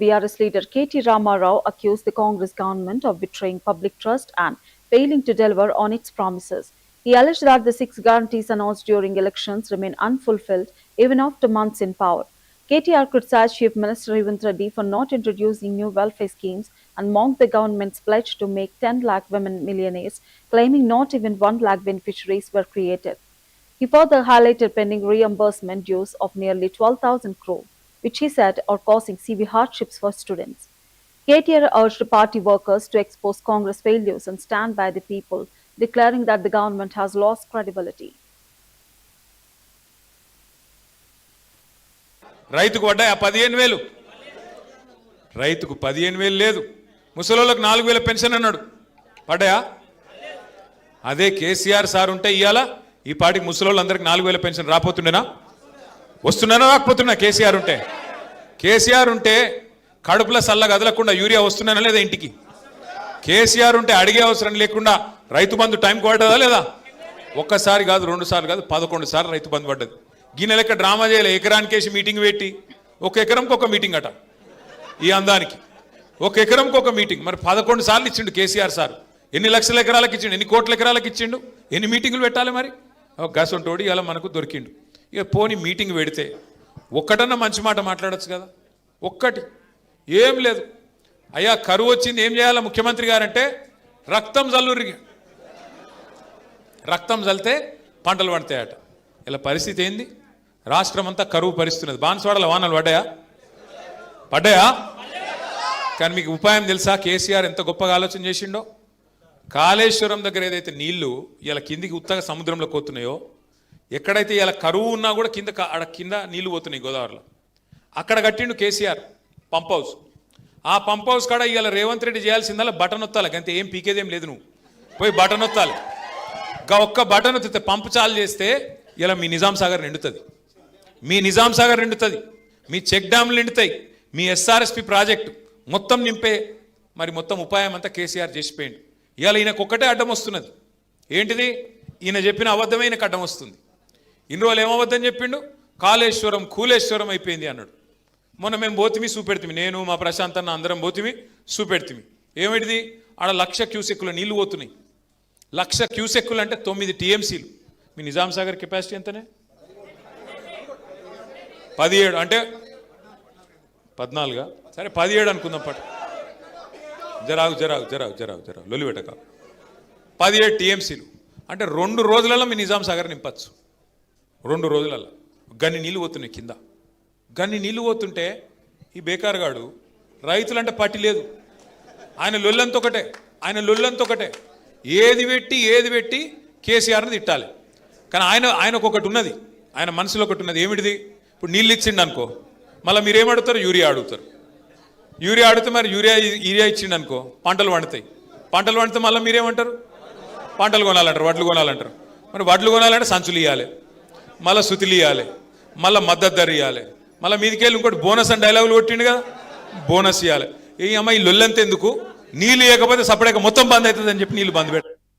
BRS leader Rama Rao accused the Congress government of betraying public trust and failing to deliver on its promises. He alleged that the 6 guarantees announced during elections remain unfulfilled even after months in power. KTR criticized Chief Minister Revant Reddy for not introducing new welfare schemes and mocked the government's pledge to make 10 lakh women millionaires, claiming not even 1 lakh beneficiaries were created. He further highlighted pending reimbursement dues of nearly 12,000 crore, which he said are causing severe hardships for students. KTR urged party workers to expose Congress failures and stand by the people, declaring that the government has lost credibility. రైతుకు పడ్డాయి 15,000 రైతుకు 15,000 లేదు ముసలోళ్ళకు 4,000 pension అన్నాడు పడ్డాయా అదే KCR sir ఉంటే ఇయాల ఈ పాటికి ముసలోళ్ళందరికీ 4,000 పెన్షన్ రాపోతుండేనా వస్తున్నానా రాకపోతున్నా కేసీఆర్ ఉంటే కడుపుల సల్ల గదలకుండా యూరియా వస్తున్నానా లేదా ఇంటికి కేసీఆర్ ఉంటే అడిగే అవసరం లేకుండా రైతు బంధు టైంకి పడ్డదా లేదా ఒక్కసారి కాదు 2 సార్లు కాదు 11 సార్లు రైతు బంధు పడ్డది గిన్నె లెక్క డ్రామా చేయలే ఎకరానికేసి మీటింగ్ పెట్టి ఒక ఎకరంకి ఒక మీటింగ్ అట ఈ అందానికి ఒక ఎకరంకి ఒక మీటింగ్ మరి 11 సార్లు ఇచ్చిండు కేసీఆర్ సార్ ఎన్ని లక్షల ఎకరాలకు ఇచ్చిండు ఎన్ని కోట్ల ఎకరాలకు ఇచ్చిండు ఎన్ని మీటింగులు పెట్టాలి మరి గసంటోడి ఇలా మనకు దొరికిండు ఇక పోని మీటింగ్ పెడితే ఒక్కటన్నా మంచి మాట మాట్లాడచ్చు కదా ఒక్కటి ఏం లేదు అయ్యా కరువు వచ్చింది ఏం చేయాలి ముఖ్యమంత్రి గారంటే రక్తం జల్లురి రక్తం జల్లితే పంటలు పండుతాయట ఇలా పరిస్థితి ఏంది రాష్ట్రం అంతా కరువు పరిస్థితున్నది బాన్స్వాడల వానలు పడ్డాయా కానీ మీకు ఉపాయం తెలుసా కేసీఆర్ ఎంత గొప్పగా ఆలోచన చేసిండో కాళేశ్వరం దగ్గర ఏదైతే నీళ్లు ఇలా కిందికి ఉత్తగా సముద్రంలో పోతున్నాయో ఎక్కడైతే ఇలా కరువు ఉన్నా కూడా కింద నీళ్లు పోతున్నాయి గోదావరిలో అక్కడ కట్టిండు కేసీఆర్ పంప్ హౌస్ ఆ పంప్ హౌస్ కాడ ఇవాళ రేవంత్ రెడ్డి చేయాల్సిందల్లా బటన్ ఒత్తాలి అంతే ఏం పీకేదేం లేదు నువ్వు పోయి బటన్ ఒత్తాలి ఒక్క బటన్ ఒత్తితే పంపు చాలు చేస్తే ఇలా మీ నిజాం సాగర్ నిండుతుంది మీ చెక్ డ్యామ్లు నిండుతాయి మీ ఎస్ఆర్ఎస్పి ప్రాజెక్టు మొత్తం నింపే మరి మొత్తం ఉపాయం అంతా కేసీఆర్ చేసిపోయిండు ఇవాళ ఈయనకు ఒక్కటే అడ్డం వస్తున్నది ఏంటిది ఈయన చెప్పిన అబద్ధమైన అడ్డం వస్తుంది ఇన్ని రోజులు ఏమబద్ధం చెప్పిండు కూలేశ్వరం అయిపోయింది అన్నాడు మొన్న మేము పోతిమి చూపెడుతుంది నేను మా ప్రశాంత్ అన్న అందరం పోతిమి చూపెడుతుంది ఏమిటిది ఆడ 1,00,000 క్యూసెక్కుల నీళ్లు పోతున్నాయి 1,00,000 క్యూసెక్కులు అంటే 9 టీఎంసీలు మీ నిజాం సాగర్ కెపాసిటీ ఎంతనే 17 అంటే 14 సరే 17 అనుకుందాం పట్టు జరాగు లొల్లి పెట్టక 17 టీఎంసీలు అంటే 2 రోజులలో మీ నిజాం సాగర్ నింపచ్చు 2 రోజులలో గన్ని నీళ్ళు పోతున్నాయి కింద గన్ని నీళ్ళు పోతుంటే ఈ బేకార్గాడు రైతులంటే పట్టి లేదు ఆయన లొల్లంత ఒకటే ఏది పెట్టి కేసీఆర్ని తిట్టాలి కానీ ఆయనకు ఒకటి ఉన్నది ఆయన మనసులో ఒకటి ఉన్నది ఏమిటిది ఇప్పుడు నీళ్ళు ఇచ్చిండు అనుకో మళ్ళీ మీరేమడుగుతారు యూరియా అడిగితే మరి యూరియా ఇచ్చిండు అనుకో పంటలు పండితే మళ్ళీ మీరేమంటారు పంటలు కొనాలంటారు వడ్లు కొనాలంటారు మరి వడ్లు కొనాలంటే సంచులు ఇవ్వాలి మళ్ళీ సుతులు ఇవ్వాలి మళ్ళీ మద్దతు ధర ఇవ్వాలి మళ్ళీ మీదికెళ్ళి ఇంకోటి బోనస్ అని డైలాగులు కొట్టిండు కదా బోనస్ ఇవ్వాలి ఈ అమ్మాయి లొల్లంత ఎందుకు నీళ్ళు ఇవ్వకపోతే సపరేట్గా మొత్తం బంద్ అవుతుంది అని చెప్పి నీళ్ళు బంద్ పెట్టారు